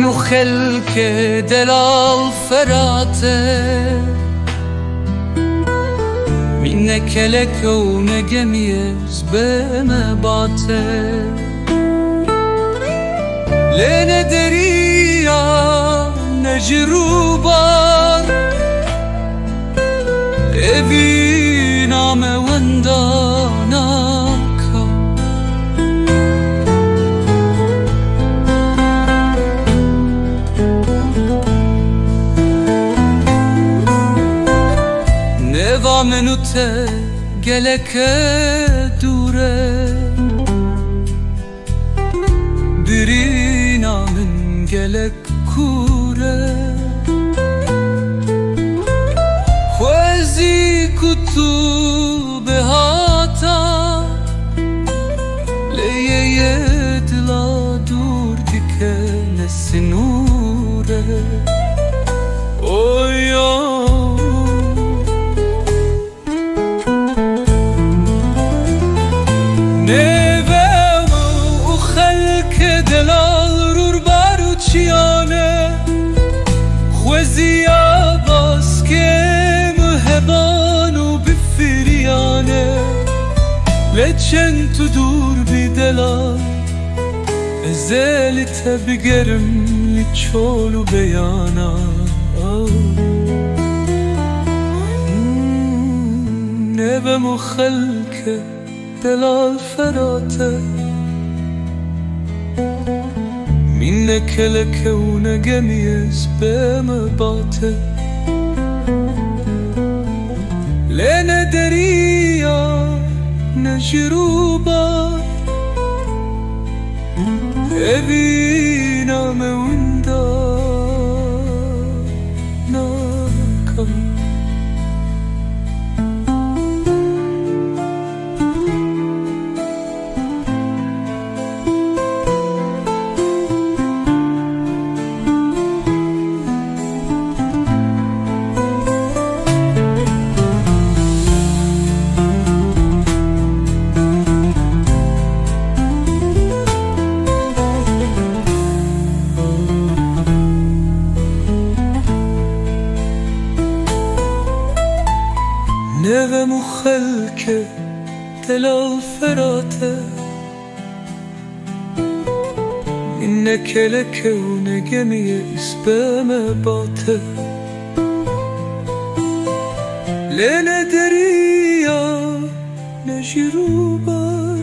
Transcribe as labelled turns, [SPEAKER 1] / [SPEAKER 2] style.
[SPEAKER 1] خلك دلال فراته منك لك ونجميز بما باته لنا دريا نجروبار evi name vandanaka neva menute geleke dure birina min gelek kure kutu behata leye dila dur dikene sinure oyo neve u khalk delal rur baruchiane khwezia baske لچن تدور بدلال ازالت بگرم لچولو بیانا نبم خلك دلال فراته منك لك ونجميز بمباته لنا دريا نجروبا evina me unda naka نغم خلك دلال فراته إنك لك ونجمي اسبام باته لنا دريا نجروبا